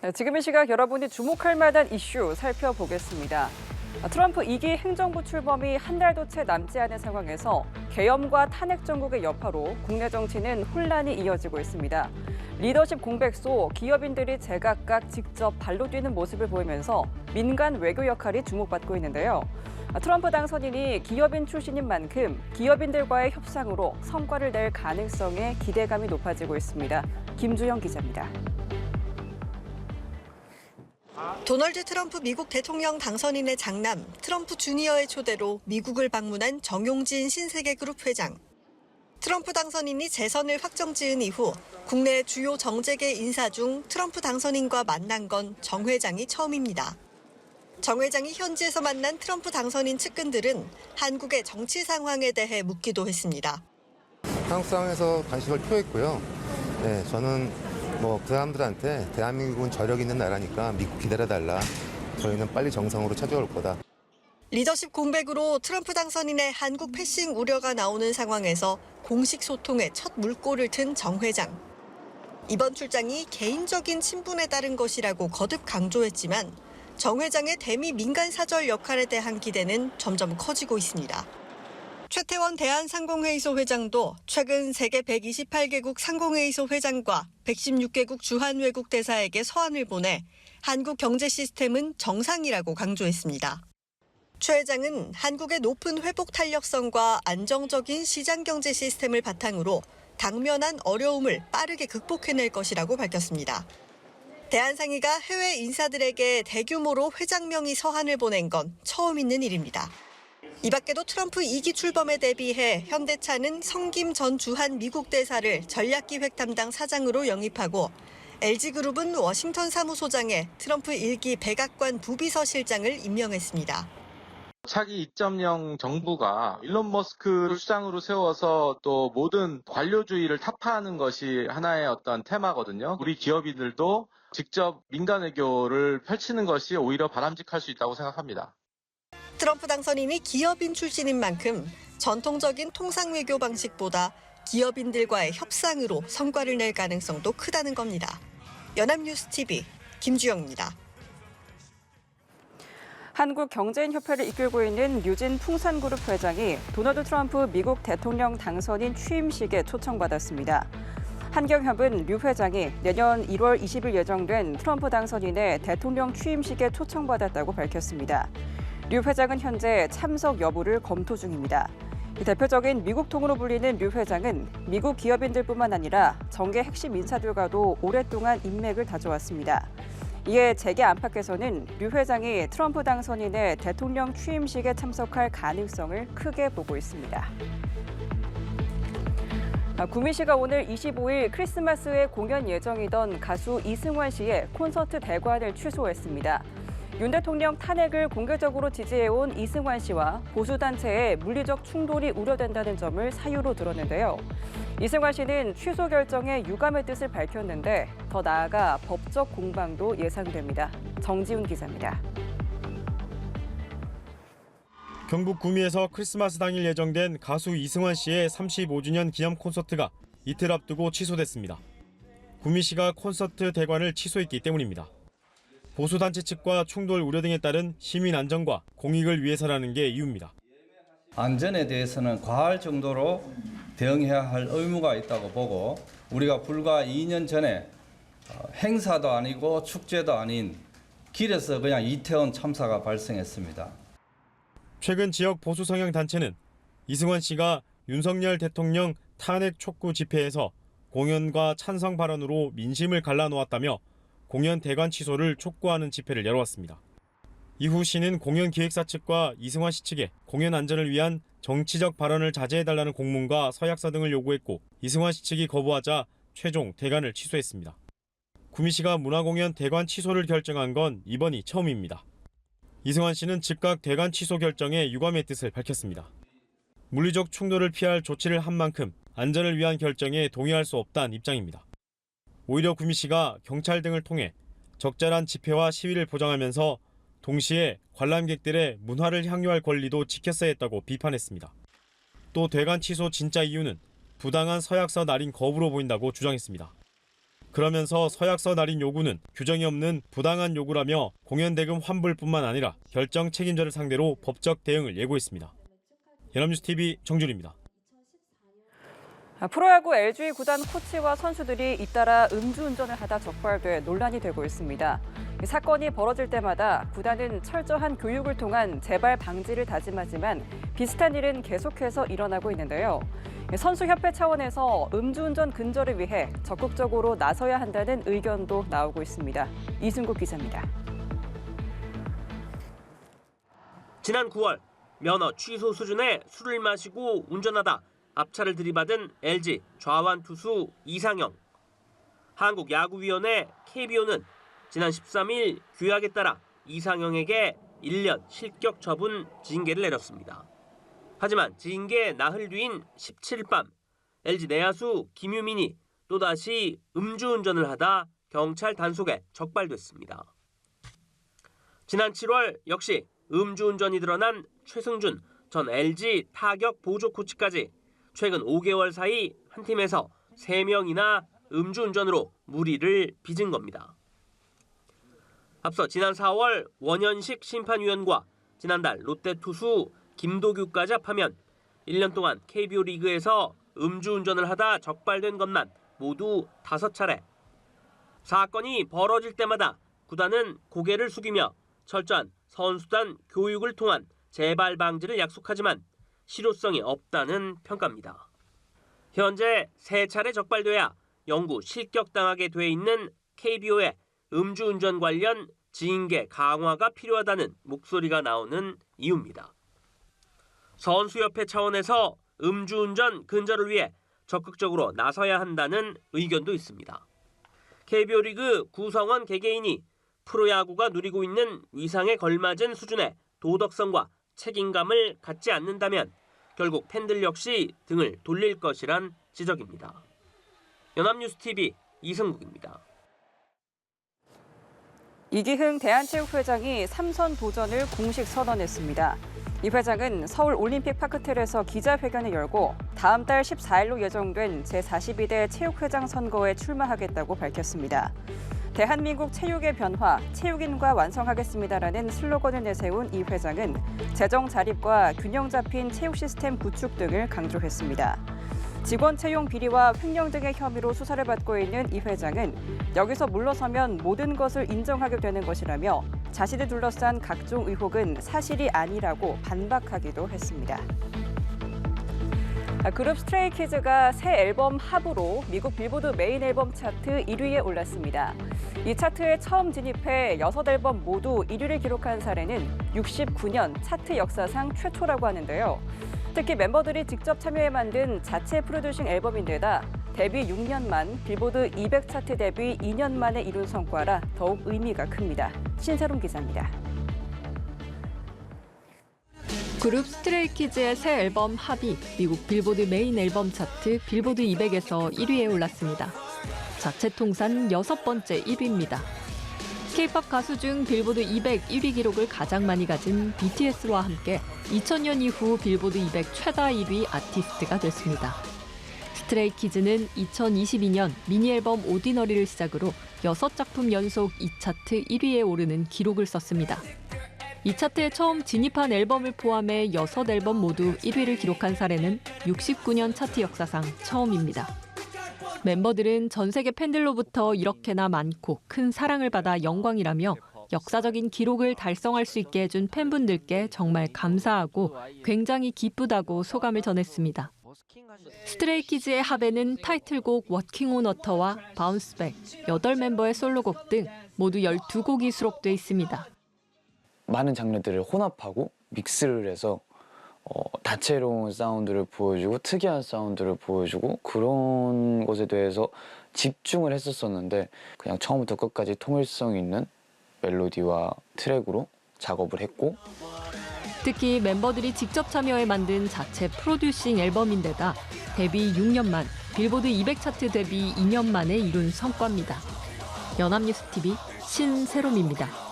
네, 지금 이 시각 여러분이 주목할 만한 이슈 살펴보겠습니다. 트럼프 2기 행정부 출범이 한 달도 채 남지 않은 상황에서 계엄과 탄핵 정국의 여파로 국내 정치는 혼란이 이어지고 있습니다. 리더십 공백소 기업인들이 제각각 직접 발로 뛰는 모습을 보이면서 민간 외교 역할이 주목받고 있는데요. 트럼프 당선인이 기업인 출신인 만큼 기업인들과의 협상으로 성과를 낼 가능성에 기대감이 높아지고 있습니다. 김주영 기자입니다. 도널드 트럼프 미국 대통령 당선인의 장남 트럼프 주니어의 초대로 미국을 방문한 정용진 신세계그룹 회장. 트럼프 당선인이 재선을 확정지은 이후 국내 주요 정재계 인사 중 트럼프 당선인과 만난 건 정 회장이 처음입니다. 정 회장이 현지에서 만난 트럼프 당선인 측근들은 한국의 정치 상황에 대해 묻기도 했습니다. 한국 상황에서 관심을 표했고요. 네, 저는 그 사람들한테 대한민국은 저력 있는 나라니까 믿고 기다려달라. 저희는 빨리 정상으로 찾아올 거다. 리더십 공백으로 트럼프 당선인의 한국 패싱 우려가 나오는 상황에서 공식 소통에 첫 물꼬를 튼 정 회장. 이번 출장이 개인적인 친분에 따른 것이라고 거듭 강조했지만 정 회장의 대미 민간 사절 역할에 대한 기대는 점점 커지고 있습니다. 최태원 대한상공회의소 회장도 최근 세계 128개국 상공회의소 회장과 116개국 주한외국 대사에게 서한을 보내 한국 경제 시스템은 정상이라고 강조했습니다. 최 회장은 한국의 높은 회복 탄력성과 안정적인 시장 경제 시스템을 바탕으로 당면한 어려움을 빠르게 극복해낼 것이라고 밝혔습니다. 대한상의가 해외 인사들에게 대규모로 회장명의 서한을 보낸 건 처음 있는 일입니다. 이 밖에도 트럼프 2기 출범에 대비해 현대차는 성김 전 주한 미국 대사를 전략기획 담당 사장으로 영입하고 LG그룹은 워싱턴 사무소장에 트럼프 1기 백악관 부비서실장을 임명했습니다. 차기 2.0 정부가 일론 머스크를 수장으로 세워서 또 모든 관료주의를 타파하는 것이 하나의 어떤 테마거든요. 우리 기업인들도 직접 민간 외교를 펼치는 것이 오히려 바람직할 수 있다고 생각합니다. 트럼프 당선인이 기업인 출신인 만큼 전통적인 통상 외교 방식보다 기업인들과의 협상으로 성과를 낼 가능성도 크다는 겁니다. 연합뉴스TV 김주영입니다. 한국경제인협회를 이끌고 있는 류진 풍산그룹 회장이 도널드 트럼프 미국 대통령 당선인 취임식에 초청받았습니다. 한경협은 류 회장이 내년 1월 20일 예정된 트럼프 당선인의 대통령 취임식에 초청받았다고 밝혔습니다. 류 회장은 현재 참석 여부를 검토 중입니다. 대표적인 미국통으로 불리는 류 회장은 미국 기업인들뿐만 아니라 정계 핵심 인사들과도 오랫동안 인맥을 다져왔습니다. 이에 재계 안팎에서는 류 회장이 트럼프 당선인의 대통령 취임식에 참석할 가능성을 크게 보고 있습니다. 구미 씨가 오늘 25일 크리스마스에 공연 예정이던 가수 이승환 씨의 콘서트 대관을 취소했습니다. 윤 대통령 탄핵을 공개적으로 지지해온 이승환 씨와 보수단체의 물리적 충돌이 우려된다는 점을 사유로 들었는데요. 이승환 씨는 취소 결정에 유감의 뜻을 밝혔는데 더 나아가 법적 공방도 예상됩니다. 정지훈 기자입니다. 경북 구미에서 크리스마스 당일 예정된 가수 이승환 씨의 35주년 기념 콘서트가 이틀 앞두고 취소됐습니다. 구미시가 콘서트 대관을 취소했기 때문입니다. 보수단체 측과 충돌 우려 등에 따른 시민 안전과 공익을 위해서라는 게 이유입니다. 안전에 대해서는 과할 정도로 대응해야 할 의무가 있다고 보고 우리가 불과 2년 전에 행사도 아니고 축제도 아닌 길에서 그냥 이태원 참사가 발생했습니다. 최근 지역 보수 성향 단체는 이승환 씨가 윤석열 대통령 탄핵 촉구 집회에서 공연과 찬성 발언으로 민심을 갈라놓았다며 공연 대관 취소를 촉구하는 집회를 열어왔습니다. 이후 씨는 공연 기획사 측과 이승환 씨 측에 공연 안전을 위한 정치적 발언을 자제해달라는 공문과 서약서 등을 요구했고 이승환 씨 측이 거부하자 최종 대관을 취소했습니다. 구미시가 문화공연 대관 취소를 결정한 건 이번이 처음입니다. 이승환 씨는 즉각 대관 취소 결정에 유감의 뜻을 밝혔습니다. 물리적 충돌을 피할 조치를 한 만큼 안전을 위한 결정에 동의할 수 없다는 입장입니다. 오히려 구미시가 경찰 등을 통해 적절한 집회와 시위를 보장하면서 동시에 관람객들의 문화를 향유할 권리도 지켰어야 했다고 비판했습니다. 또 대관 취소 진짜 이유는 부당한 서약서 날인 거부로 보인다고 주장했습니다. 그러면서 서약서 날인 요구는 규정이 없는 부당한 요구라며 공연 대금 환불뿐만 아니라 결정 책임자를 상대로 법적 대응을 예고했습니다. 연합뉴스 TV 정준입니다. 프로야구 LG 구단 코치와 선수들이 잇따라 음주운전을 하다 적발돼 논란이 되고 있습니다. 사건이 벌어질 때마다 구단은 철저한 교육을 통한 재발 방지를 다짐하지만 비슷한 일은 계속해서 일어나고 있는데요. 선수협회 차원에서 음주운전 근절을 위해 적극적으로 나서야 한다는 의견도 나오고 있습니다. 이승국 기자입니다. 지난 9월 면허 취소 수준의 술을 마시고 운전하다 앞차를 들이받은 LG 좌완 투수 이상영. 한국야구위원회 KBO는 지난 13일 규약에 따라 이상영에게 1년 실격 처분 징계를 내렸습니다. 하지만 징계 나흘 뒤인 17일 밤 LG 내야수 김유민이 또다시 음주운전을 하다 경찰 단속에 적발됐습니다. 지난 7월 역시 음주운전이 드러난 최승준 전 LG 타격 보조 코치까지 최근 5개월 사이 한 팀에서 3명이나 음주운전으로 무리를 빚은 겁니다. 앞서 지난 4월 원현식 심판위원과 지난달 롯데 투수 김도규까지 합하면 1년 동안 KBO 리그에서 음주운전을 하다 적발된 것만 모두 5차례. 사건이 벌어질 때마다 구단은 고개를 숙이며 철저한 선수단 교육을 통한 재발 방지를 약속하지만 실효성이 없다는 평가입니다. 현재 3차례 적발돼야 영구 실격당하게 돼 있는 KBO의 음주운전 관련 징계 강화가 필요하다는 목소리가 나오는 이유입니다. 선수협회 차원에서 음주운전 근절을 위해 적극적으로 나서야 한다는 의견도 있습니다. KBO 리그 구성원 개개인이 프로야구가 누리고 있는 위상에 걸맞은 수준의 도덕성과 책임감을 갖지 않는다면 결국 팬들 역시 등을 돌릴 것이란 지적입니다. 연합뉴스TV 이승국입니다. 이기흥 대한체육회장이 3선 도전을 공식 선언했습니다. 이 회장은 서울 올림픽 파크텔에서 기자회견을 열고 다음 달 14일로 예정된 제42대 체육회장 선거에 출마하겠다고 밝혔습니다. 대한민국 체육의 변화, 체육인과 완성하겠습니다라는 슬로건을 내세운 이 회장은 재정 자립과 균형 잡힌 체육 시스템 구축 등을 강조했습니다. 직원 채용 비리와 횡령 등의 혐의로 수사를 받고 있는 이 회장은 여기서 물러서면 모든 것을 인정하게 되는 것이라며 자신을 둘러싼 각종 의혹은 사실이 아니라고 반박하기도 했습니다. 그룹 스트레이키즈가 새 앨범 합으로 미국 빌보드 메인 앨범 차트 1위에 올랐습니다. 이 차트에 처음 진입해 6앨범 모두 1위를 기록한 사례는 69년 차트 역사상 최초라고 하는데요. 특히 멤버들이 직접 참여해 만든 자체 프로듀싱 앨범인데다 데뷔 6년 만 빌보드 200 차트 데뷔 2년 만에 이룬 성과라 더욱 의미가 큽니다. 신세롬 기자입니다. 그룹 스트레이키즈의 새 앨범 합이 미국 빌보드 메인 앨범 차트 빌보드 200에서 1위에 올랐습니다. 자체 통산 6번째 1위입니다. K-팝 가수 중 빌보드 200 1위 기록을 가장 많이 가진 BTS와 함께 2000년 이후 빌보드 200 최다 1위 아티스트가 됐습니다. 스트레이키즈는 2022년 미니 앨범 오디너리를 시작으로 6작품 연속 이 차트 1위에 오르는 기록을 썼습니다. 이 차트에 처음 진입한 앨범을 포함해 6앨범 모두 1위를 기록한 사례는 69년 차트 역사상 처음입니다. 멤버들은 전 세계 팬들로부터 이렇게나 많고 큰 사랑을 받아 영광이라며 역사적인 기록을 달성할 수 있게 해준 팬분들께 정말 감사하고 굉장히 기쁘다고 소감을 전했습니다. 스트레이키즈의 합에는 타이틀곡 워킹 온 워터와 바운스백, 8멤버의 솔로곡 등 모두 12곡이 수록돼 있습니다. 많은 장르들을 혼합하고 믹스를 해서 다채로운 사운드를 보여주고 특이한 사운드를 보여주고 그런 것에 대해서 집중을 했었었는데 그냥 처음부터 끝까지 통일성 있는 멜로디와 트랙으로 작업을 했고 특히 멤버들이 직접 참여해 만든 자체 프로듀싱 앨범인데다 데뷔 6년 만 빌보드 200 차트 데뷔 2년 만에 이룬 성과입니다. 연합뉴스TV 신세롬입니다.